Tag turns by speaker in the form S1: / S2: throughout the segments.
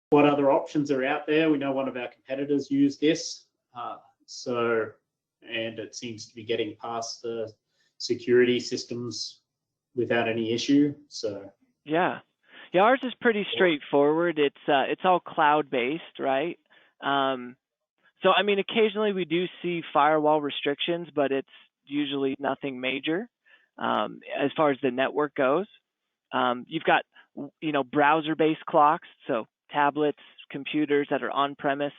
S1: what other options are out there. We know one of our competitors use this. And it seems to be getting past the security systems without any issue. So
S2: yeah, ours is pretty straightforward. It's all cloud-based, right? So I mean, occasionally we do see firewall restrictions, but it's usually nothing major as far as the network goes. You've got browser-based clocks, so tablets, computers that are on-premise.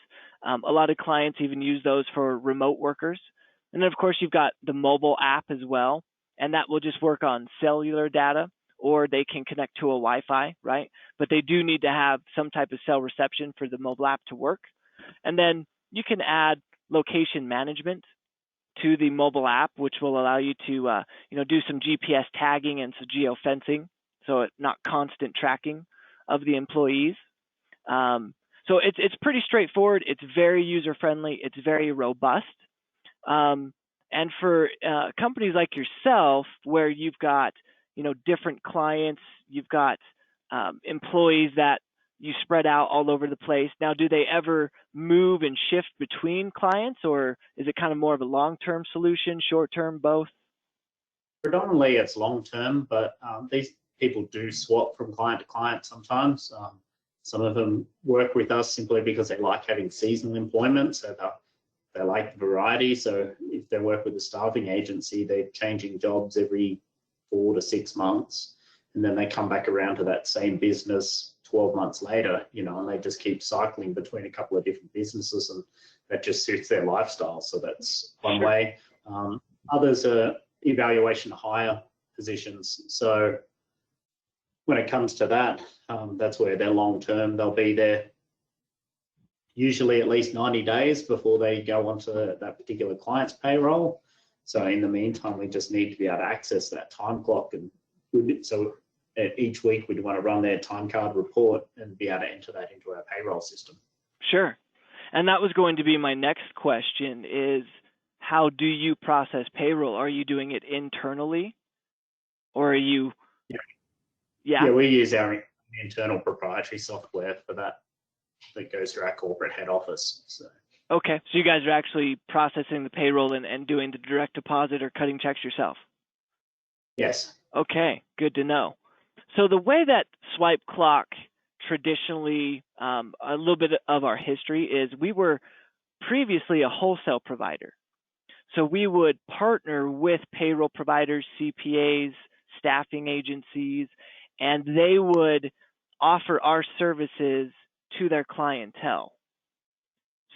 S2: A lot of clients even use those for remote workers. And then, of course, you've got the mobile app as well, and that will just work on cellular data, or they can connect to a Wi-Fi, right? But they do need to have some type of cell reception for the mobile app to work. And then you can add location management to the mobile app, which will allow you to do some GPS tagging and some geofencing, so it's not constant tracking of the employees. So it's pretty straightforward. It's very user-friendly. It's very robust. And for companies like yourself, where you've got different clients, you've got employees that you spread out all over the place. Now, do they ever move and shift between clients, or is it kind of more of a long-term solution, short-term, both?
S1: Predominantly, it's long-term, but these people do swap from client to client sometimes. Some of them work with us simply because they like having seasonal employment, so they like the variety. So if they work with a staffing agency, they're changing jobs every 4 to 6 months, and then they come back around to that same business 12 months later, and they just keep cycling between a couple of different businesses, and that just suits their lifestyle. So that's one way. Others are evaluation to hire positions. So when it comes to that, that's where they're long-term. They'll be there usually at least 90 days before they go onto that particular client's payroll. So in the meantime, we just need to be able to access that time clock. And so each week we'd want to run their time card report and be able to enter that into our payroll system.
S2: Sure. And that was going to be my next question is, how do you process payroll? Are you doing it internally, or are you?
S1: Yeah, we use our internal proprietary software for that goes through our corporate head office. So.
S2: Okay, so you guys are actually processing the payroll and doing the direct deposit or cutting checks yourself?
S1: Yes.
S2: Okay, good to know. So the way that Swipeclock traditionally, a little bit of our history is we were previously a wholesale provider. So we would partner with payroll providers, CPAs, staffing agencies, and they would offer our services to their clientele.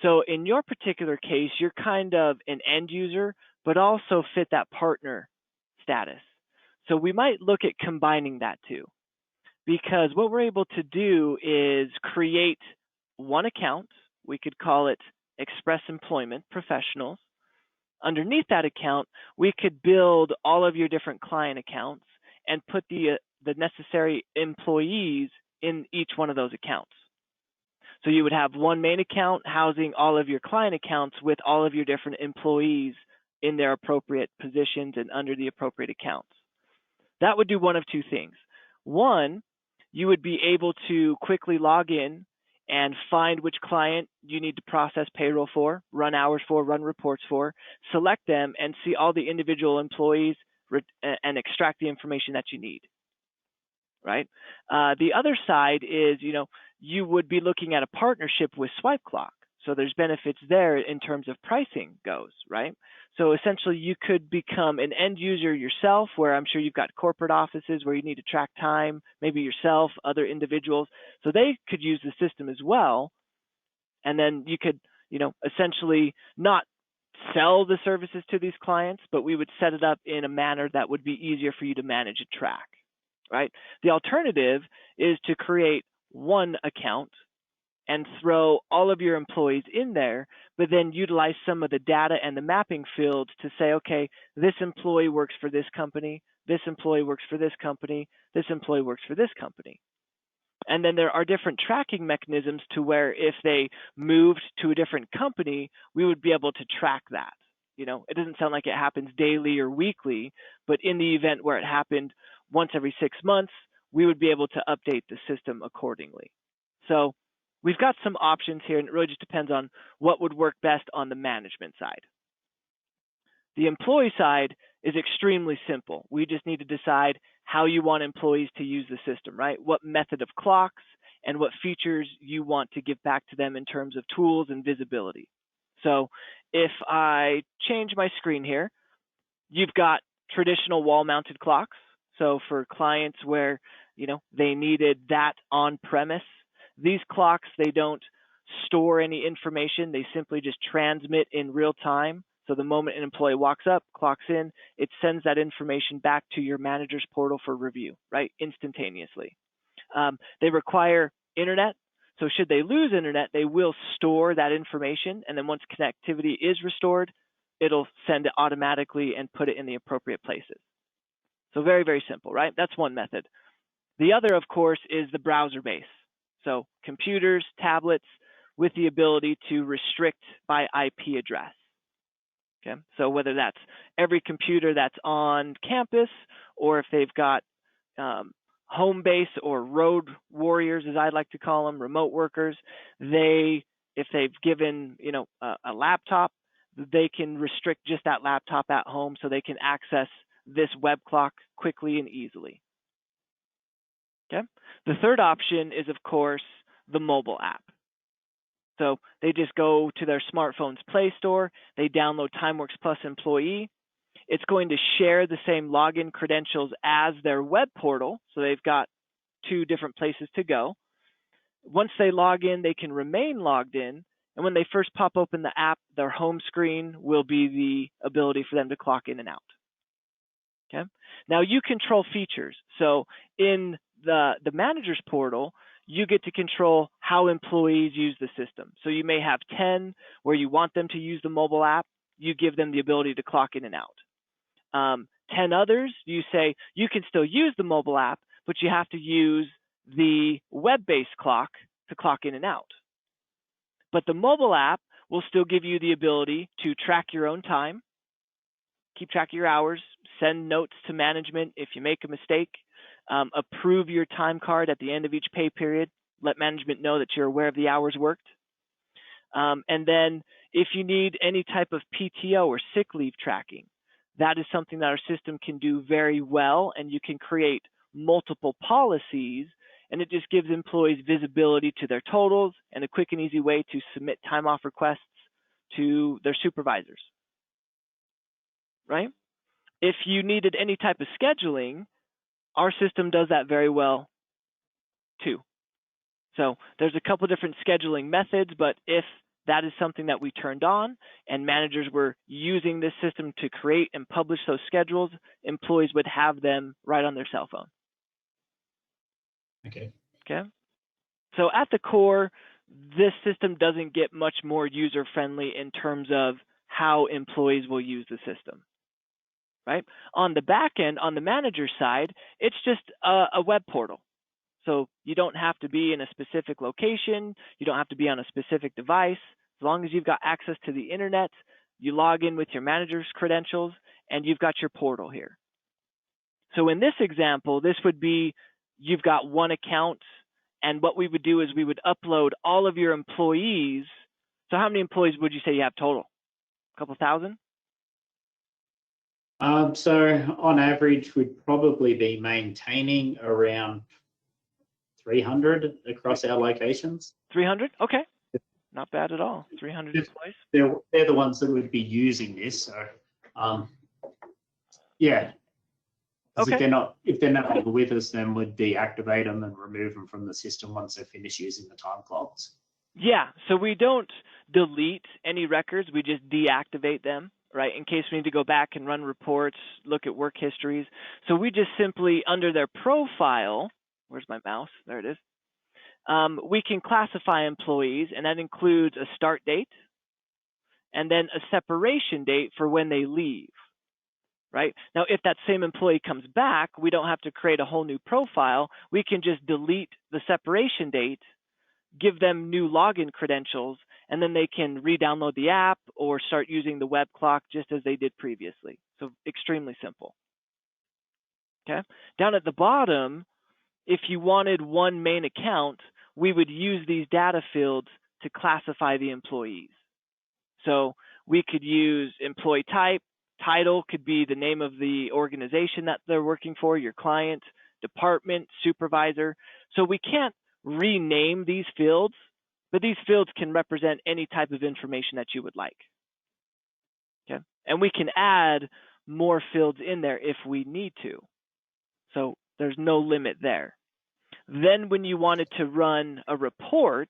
S2: So in your particular case, you're kind of an end user, but also fit that partner status. So we might look at combining that too, because what we're able to do is create one account. We could call it Express Employment Professionals. Underneath that account, we could build all of your different client accounts and put the necessary employees in each one of those accounts. So you would have one main account housing all of your client accounts with all of your different employees in their appropriate positions and under the appropriate accounts. That would do one of two things. One, you would be able to quickly log in and find which client you need to process payroll for, run hours for, run reports for, select them, and see all the individual employees and extract the information that you need, right? The other side is, you would be looking at a partnership with Swipeclock. So there's benefits there in terms of pricing goes, right? So essentially you could become an end user yourself, where I'm sure you've got corporate offices where you need to track time, maybe yourself, other individuals. So they could use the system as well. And then you could, essentially not sell the services to these clients, but we would set it up in a manner that would be easier for you to manage and track, right? The alternative is to create one account and throw all of your employees in there, but then utilize some of the data and the mapping fields to say, okay, this employee works for this company, this employee works for this company, this employee works for this company. And then there are different tracking mechanisms to where if they moved to a different company, we would be able to track that. It doesn't sound like it happens daily or weekly, but in the event where it happened once every 6 months, we would be able to update the system accordingly. So we've got some options here, and it really just depends on what would work best on the management side. The employee side is extremely simple. We just need to decide how you want employees to use the system, right? What method of clocks and what features you want to give back to them in terms of tools and visibility. So if I change my screen here, you've got traditional wall-mounted clocks. So for clients where, they needed that on premise, these clocks, they don't store any information. They simply just transmit in real time. So the moment an employee walks up, clocks in, it sends that information back to your manager's portal for review, right? Instantaneously. They require internet. So should they lose internet, they will store that information. And then once connectivity is restored, it'll send it automatically and put it in the appropriate places. So very, very simple, right? That's one method. The other, of course, is the browser base. So computers, tablets with the ability to restrict by IP address. Okay, so whether that's every computer that's on campus, or if they've got home base or road warriors, as I like to call them, remote workers, if they've given a laptop, they can restrict just that laptop at home so they can access this web clock quickly and easily. Okay, the third option is, of course, the mobile app. So they just go to their smartphone's Play Store, they download TimeWorksPlus Employee. It's going to share the same login credentials as their web portal, so they've got two different places to go. Once they log in, they can remain logged in, and when they first pop open the app, their home screen will be the ability for them to clock in and out. Okay. Now you control features. So in the manager's portal, you get to control how employees use the system. So you may have 10 where you want them to use the mobile app. You give them the ability to clock in and out. 10 others, you say you can still use the mobile app, but you have to use the web-based clock to clock in and out. But the mobile app will still give you the ability to track your own time, keep track of your hours, send notes to management if you make a mistake, approve your time card at the end of each pay period, let management know that you're aware of the hours worked. And then if you need any type of PTO or sick leave tracking, that is something that our system can do very well, and you can create multiple policies, and it just gives employees visibility to their totals and a quick and easy way to submit time off requests to their supervisors, right? If you needed any type of scheduling, our system does that very well too. So there's a couple different scheduling methods, but if that is something that we turned on and managers were using this system to create and publish those schedules, employees would have them right on their cell phone.
S1: Okay.
S2: So at the core, this system doesn't get much more user-friendly in terms of how employees will use the system. Right? On the back end, on the manager side, it's just a web portal. So you don't have to be in a specific location. You don't have to be on a specific device. As long as you've got access to the internet, you log in with your manager's credentials, and you've got your portal here. So in this example, this would be you've got one account, and what we would do is we would upload all of your employees. So how many employees would you say you have total? A couple thousand?
S1: So on average, we'd probably be maintaining around 300 across our locations.
S2: 300? Okay. Not bad at all. 300 employees.
S1: They're the ones that would be using this. So, yeah. Okay. If they're not with us, then we'd deactivate them and remove them from the system once they finish using the time clocks.
S2: Yeah. So we don't delete any records. We just deactivate them, right? In case we need to go back and run reports, look at work histories. So we just simply, under their profile, where's my mouse? There it is. We can classify employees, and that includes a start date and then a separation date for when they leave, right? Now, if that same employee comes back, we don't have to create a whole new profile. We can just delete the separation date, give them new login credentials, and then they can re-download the app or start using the web clock just as they did previously. So extremely simple. Okay. Down at the bottom, if you wanted one main account, we would use these data fields to classify the employees. So we could use employee type, title could be the name of the organization that they're working for, your client, department, supervisor. So we can't rename these fields, but these fields can represent any type of information that you would like. Okay, and we can add more fields in there if we need to. So there's no limit there. Then when you wanted to run a report,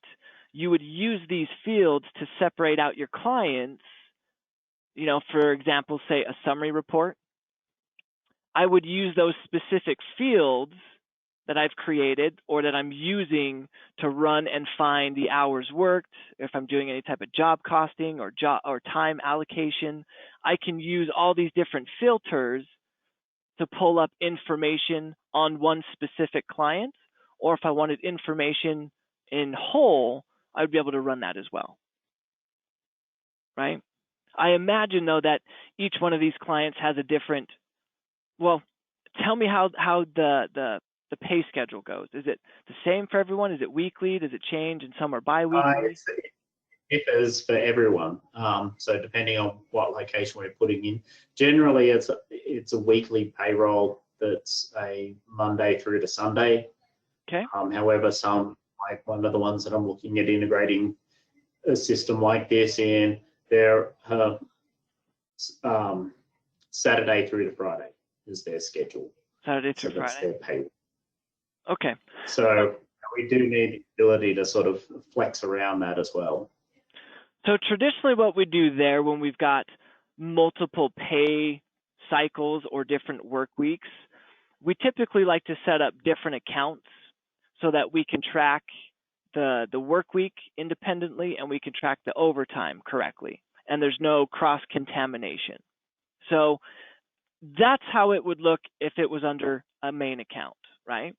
S2: you would use these fields to separate out your clients. You know, for example, say a summary report. I would use those specific fields that I've created or that I'm using to run and find the hours worked. If I'm doing any type of job costing or time allocation, I can use all these different filters to pull up information on one specific client, or if I wanted information in whole, I'd be able to run that as well, right? I imagine though that each one of these clients has a different, well, tell me how the pay schedule goes. Is it the same for everyone? Is it weekly? Does it change and some are bi-weekly?
S1: It differs for everyone. So depending on what location we're putting in, generally it's a weekly payroll that's a Monday through to Sunday.
S2: Okay.
S1: However, some, like one of the ones that I'm looking at integrating a system like this in, they're Saturday through to Friday is their schedule.
S2: Saturday through
S1: so that's
S2: Friday.
S1: their pay.
S2: Okay.
S1: So we do need the ability to sort of flex around that as well.
S2: So traditionally what we do there when we've got multiple pay cycles or different work weeks, we typically like to set up different accounts so that we can track the work week independently and we can track the overtime correctly. And there's no cross-contamination. So that's how it would look if it was under a main account, right?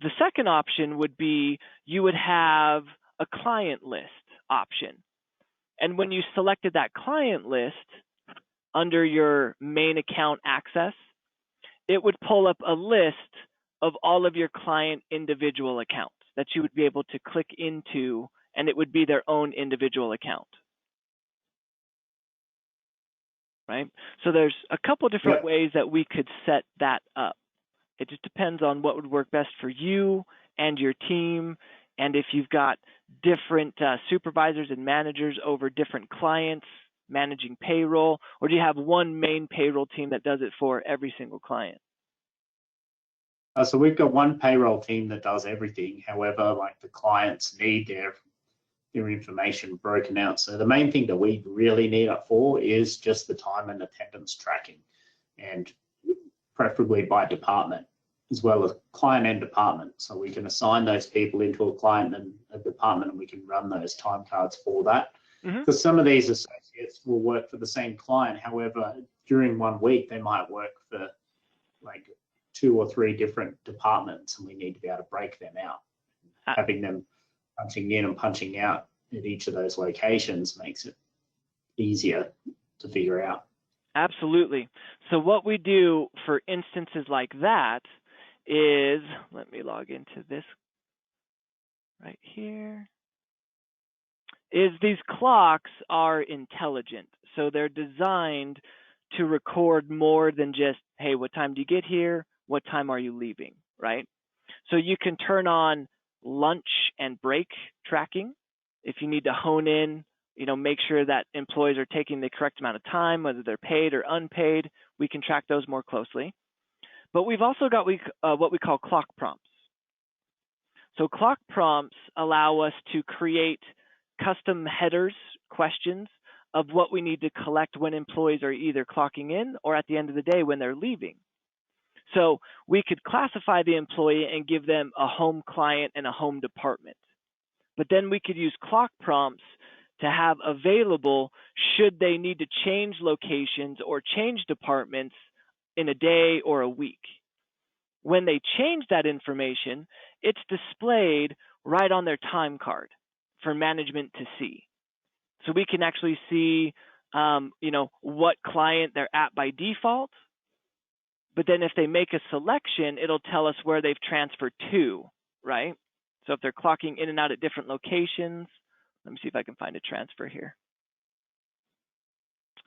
S2: The second option would be you would have a client list option. And when you selected that client list under your main account access, it would pull up a list of all of your client individual accounts that you would be able to click into, and it would be their own individual account. Right? So there's a couple different ways that we could set that up. It just depends on what would work best for you and your team, and if you've got different supervisors and managers over different clients managing payroll, or do you have one main payroll team that does it for every single client?
S1: So we've got one payroll team that does everything. However, like the clients need their information broken out. So the main thing that we really need it for is just the time and attendance tracking, and preferably by department as well as client and department. So we can assign those people into a client and a department, and we can run those time cards for that. Because some of these associates will work for the same client. However, during 1 week, they might work for like 2 or 3 different departments, and we need to be able to break them out. Having them punching in and punching out at each of those locations makes it easier to figure out.
S2: Absolutely. So what we do for instances like that is, let me log into this right here, is these clocks are intelligent. So they're designed to record more than just, hey, what time do you get here? What time are you leaving, right? So you can turn on lunch and break tracking if you need to hone in, make sure that employees are taking the correct amount of time, whether they're paid or unpaid. We can track those more closely. But we've also got what we call clock prompts. So clock prompts allow us to create custom headers, questions of what we need to collect when employees are either clocking in or at the end of the day when they're leaving. So we could classify the employee and give them a home client and a home department. But then we could use clock prompts to have available should they need to change locations or change departments in a day or a week. When they change that information, it's displayed right on their time card for management to see. So we can actually see, what client they're at by default. But then if they make a selection, it'll tell us where they've transferred to, right? So if they're clocking in and out at different locations, let me see if I can find a transfer here.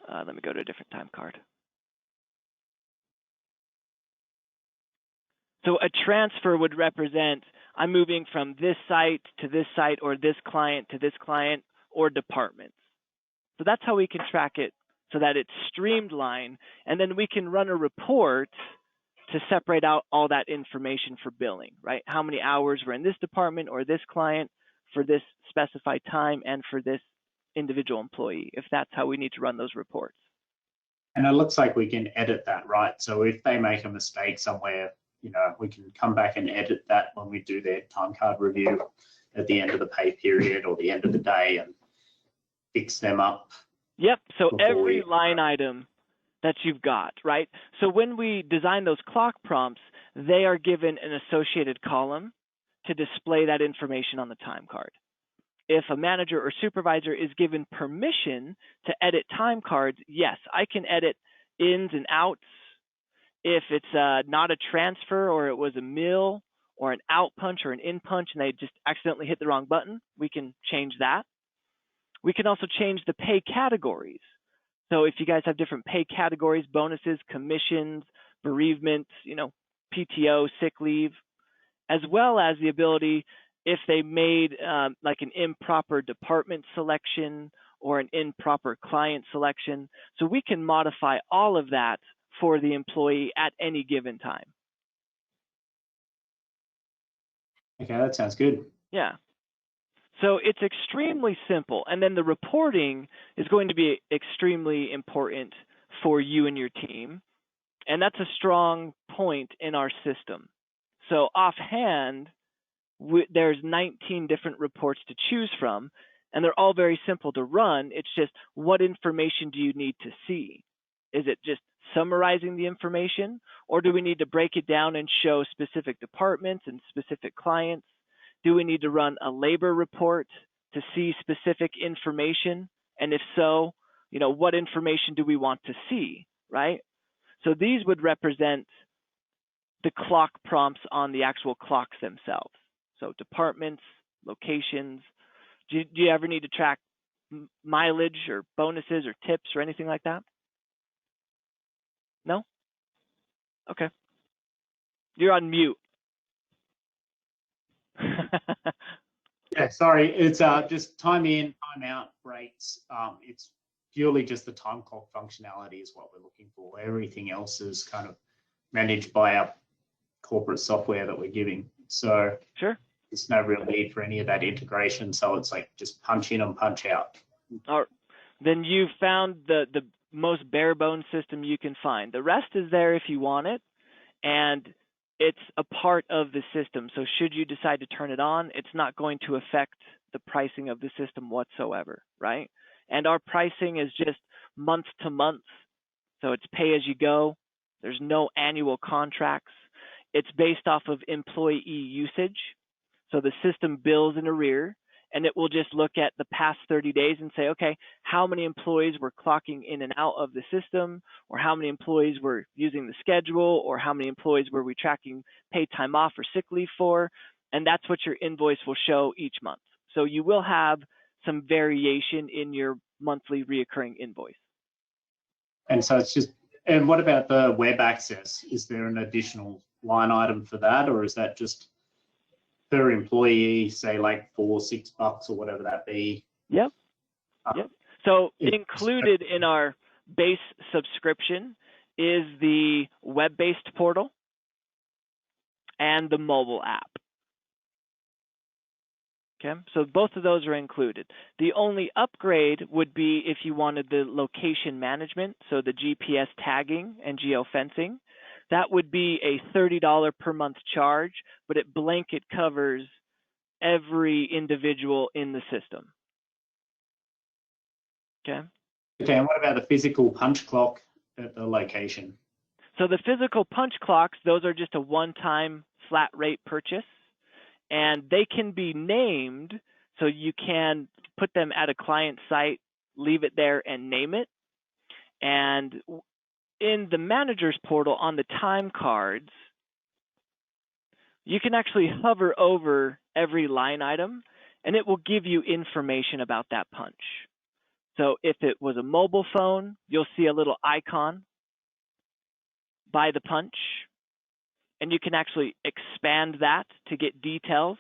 S2: Let me go to a different time card. So a transfer would represent I'm moving from this site to this site, or this client to this client, or departments. So that's how we can track it so that it's streamlined, and then we can run a report to separate out all that information for billing, right? How many hours were in this department or this client for this specified time and for this individual employee, if that's how we need to run those reports.
S1: And it looks like we can edit that, right? So if they make a mistake somewhere, you know, we can come back and edit that when we do their time card review at the end of the pay period or the end of the day and fix them up.
S2: Yep, so every line item that you've got, right? So when we design those clock prompts, they are given an associated column to display that information on the time card. If a manager or supervisor is given permission to edit time cards, yes, I can edit ins and outs. If it's not a transfer, or it was a mill or an out punch or an in punch and they just accidentally hit the wrong button, we can change that. We can also change the pay categories. So if you guys have different pay categories, bonuses, commissions, bereavement, you know, PTO, sick leave, as well as the ability if they made like an improper department selection or an improper client selection. So we can modify all of that for the employee at any given time.
S1: Okay, that sounds good.
S2: Yeah. So it's extremely simple. And then the reporting is going to be extremely important for you and your team. And that's a strong point in our system. So offhand, there's 19 different reports to choose from, and they're all very simple to run. It's just, what information do you need to see? Is it just summarizing the information, or do we need to break it down and show specific departments and specific clients? Do we need to run a labor report to see specific information? And if so, you know, what information do we want to see, right? So these would represent the clock prompts on the actual clocks themselves. So departments, locations. Do you ever need to track mileage or bonuses or tips or anything like that? No? Okay. You're on mute.
S1: Yeah, sorry. It's just time in, time out breaks. It's purely just the time clock functionality is what we're looking for. Everything else is kind of managed by our corporate software that we're giving. So
S2: sure.
S1: There's no real need for any of that integration. So it's like just punch in and punch out.
S2: All right. Then you've found the most bare bones system you can find. The rest is there if you want it, and it's a part of the system. So should you decide to turn it on, it's not going to affect the pricing of the system whatsoever, right? And our pricing is just month to month. So it's pay as you go. There's no annual contracts. It's based off of employee usage. So the system bills in arrear, and it will just look at the past 30 days and say, okay, how many employees were clocking in and out of the system, or how many employees were using the schedule, or how many employees were we tracking paid time off or sick leave for, and that's what your invoice will show each month. So you will have some variation in your monthly reoccurring invoice.
S1: And so it's just, and what about the web access? Is there an additional line item for that, or is that just per employee, say like $4-6 or whatever that be?
S2: Yep. Yep. So included in our base subscription is the web-based portal and the mobile app. Okay, so both of those are included. The only upgrade would be if you wanted the location management, so the GPS tagging and geofencing. That would be a $30 per month charge, but it blanket covers every individual in the system. Okay.
S1: Okay, and what about the physical punch clock at the location?
S2: So the physical punch clocks, those are just a one-time flat rate purchase, and they can be named, so you can put them at a client site, leave it there, and name it. And in the manager's portal on the time cards, you can actually hover over every line item and it will give you information about that punch. So if it was a mobile phone, you'll see a little icon by the punch, and you can actually expand that to get details,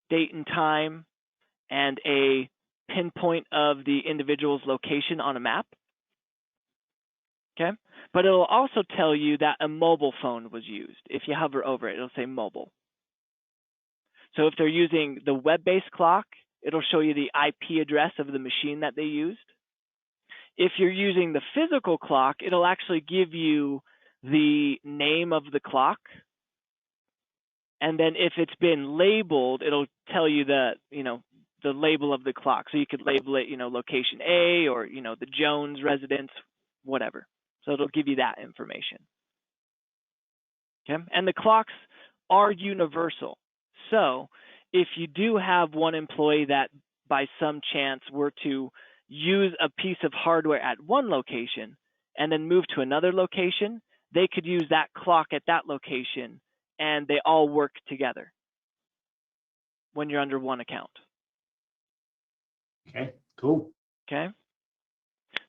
S2: date and time, and a pinpoint of the individual's location on a map. Okay, but it'll also tell you that a mobile phone was used. If you hover over it, it'll say mobile. So if they're using the web-based clock, it'll show you the IP address of the machine that they used. If you're using the physical clock, it'll actually give you the name of the clock. And then if it's been labeled, it'll tell you the label of the clock. So you could label it, location A, or, the Jones residence, whatever. So it'll give you that information. Okay. And the clocks are universal. So if you do have one employee that by some chance were to use a piece of hardware at one location and then move to another location, they could use that clock at that location and they all work together when you're under one account.
S1: Okay, cool.
S2: Okay.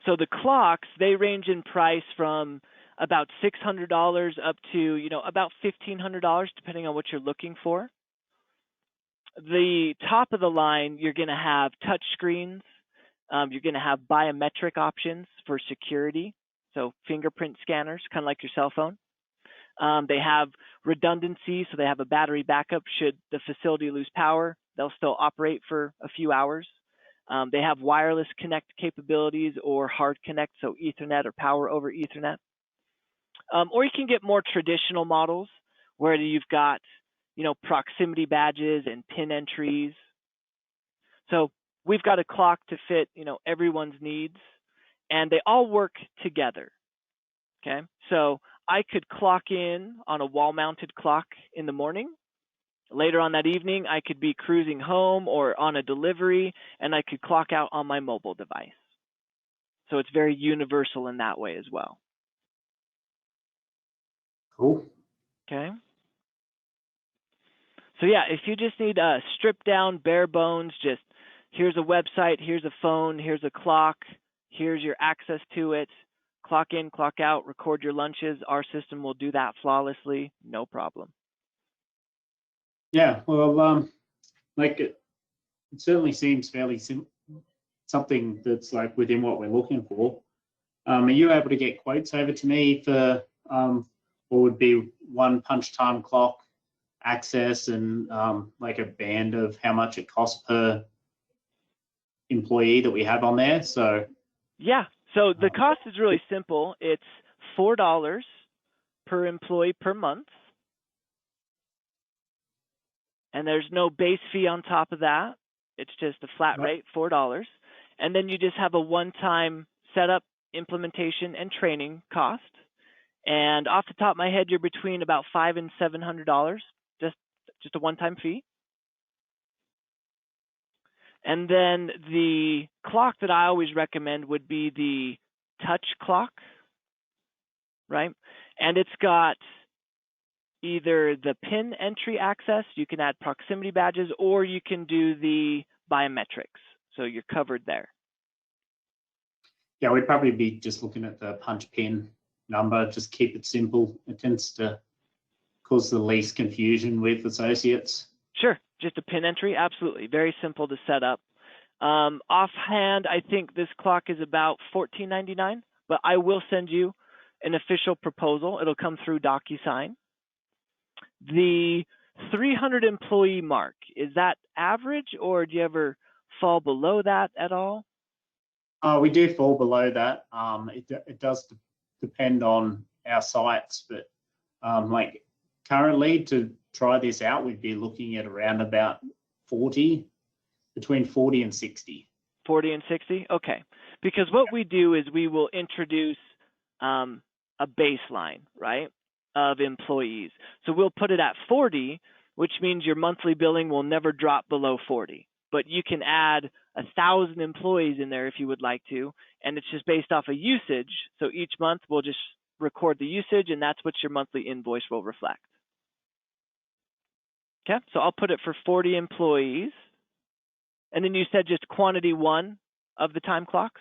S2: So the clocks, they range in price from about $600 up to, about $1,500, depending on what you're looking for. The top of the line, you're going to have touch screens. You're going to have biometric options for security, so fingerprint scanners, kind of like your cell phone. They have redundancy, so they have a battery backup. Should the facility lose power, they'll still operate for a few hours. They have wireless connect capabilities or hard connect, so Ethernet or power over Ethernet. Or you can get more traditional models where you've got, proximity badges and pin entries. So we've got a clock to fit, everyone's needs, and they all work together. Okay, so I could clock in on a wall-mounted clock in the morning. Later on that evening, I could be cruising home or on a delivery, and I could clock out on my mobile device. So it's very universal in that way as well.
S1: Cool.
S2: Okay. So yeah, if you just need a stripped down, bare bones, just here's a website, here's a phone, here's a clock, here's your access to it, clock in, clock out, record your lunches, our system will do that flawlessly, no problem.
S1: Yeah, well, it certainly seems fairly something that's like within what we're looking for. Are you able to get quotes over to me for what would be one punch time clock, access, and like a band of how much it costs per employee that we have on there? So
S2: yeah, so the cost is really simple. It's $4 per employee per month, and there's no base fee on top of that. It's just a flat rate, $4, and then you just have a one-time setup, implementation, and training cost. And off the top of my head, you're between about $500 and $700, just a one-time fee. And then the clock that I always recommend would be the touch clock, right? And it's got either the pin entry access, you can add proximity badges, or you can do the biometrics. So you're covered there.
S1: Yeah, we'd probably be just looking at the punch pin number, just keep it simple. It tends to cause the least confusion with associates.
S2: Sure, just a pin entry, absolutely. Very simple to set up. Offhand, I think this clock is about $14.99, but I will send you an official proposal. It'll come through DocuSign. The 300 employee mark, is that average, or do you ever fall below that at all?
S1: We do fall below that. It does depend on our sites, but like currently to try this out, we'd be looking at around about 40, between 40 and 60.
S2: 40 and 60? Okay. Because what we do is we will introduce a baseline, right, of employees. So we'll put it at 40, which means your monthly billing will never drop below 40. But you can add 1,000 employees in there if you would like to, and it's just based off of usage. So each month we'll just record the usage, and that's what your monthly invoice will reflect. Okay, so I'll put it for 40 employees. And then you said just quantity 1 of the time clocks?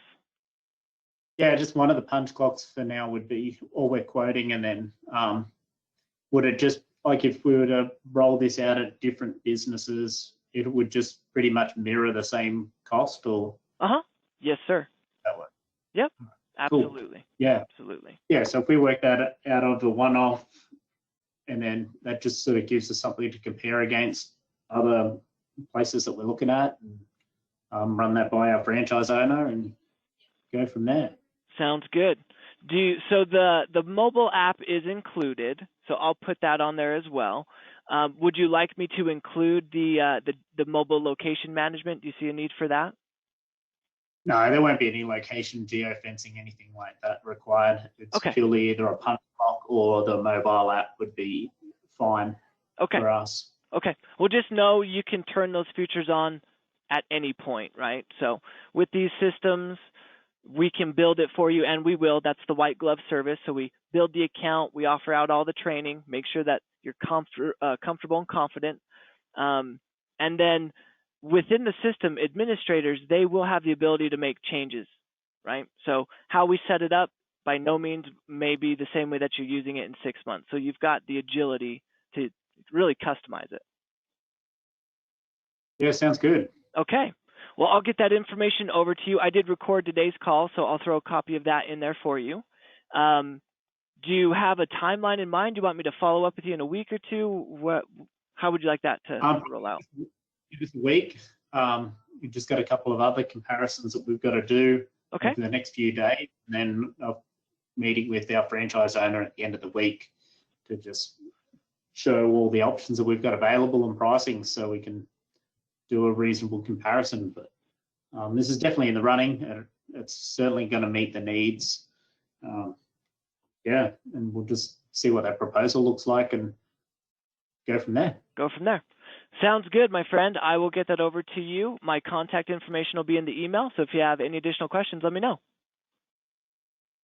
S1: Yeah, just one of the punch clocks for now would be all we're quoting, and then would it just, like if we were to roll this out at different businesses, it would just pretty much mirror the same cost, or?
S2: Yes, sir.
S1: That way.
S2: Yep,
S1: Cool.
S2: absolutely.
S1: Yeah.
S2: Absolutely.
S1: Yeah, so if we work that out of the one-off, and then that just sort of gives us something to compare against other places that we're looking at, and run that by our franchise owner and go from there.
S2: Sounds good. So the mobile app is included, so I'll put that on there as well. Would you like me to include the mobile location management? Do you see a need for that?
S1: No, there won't be any location geofencing, anything like that required. It's
S2: Okay.
S1: purely either a punch clock or the mobile app would be fine for us.
S2: Okay. Well, just know you can turn those features on at any point, right? So with these systems, we can build it for you, and we will. That's the white glove service. So we build the account, we offer out all the training, make sure that you're comfortable and confident. And then within the system, administrators, they will have the ability to make changes, right? So how we set it up by no means may be the same way that you're using it in 6 months. So you've got the agility to really customize it.
S1: Yeah, sounds good.
S2: Okay. Well, I'll get that information over to you. I did record today's call, so I'll throw a copy of that in there for you. Do you have a timeline in mind? Do you want me to follow up with you in a week or two? How would you like that to roll out?
S1: This week, we've just got a couple of other comparisons that we've got to do over the next few days, and then a meeting with our franchise owner at the end of the week to just show all the options that we've got available and pricing, so we can do a reasonable comparison. But this is definitely in the running, and it's certainly going to meet the needs. Yeah, and we'll just see what that proposal looks like and go from there.
S2: Sounds good, my friend. I will get that over to you. My contact information will be in the email, so if you have any additional questions, let me know.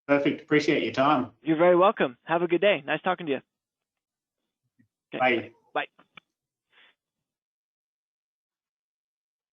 S1: Perfect. Appreciate your time.
S2: You're very welcome. Have a good day. Nice talking to you. Okay.
S1: Bye.
S2: Bye.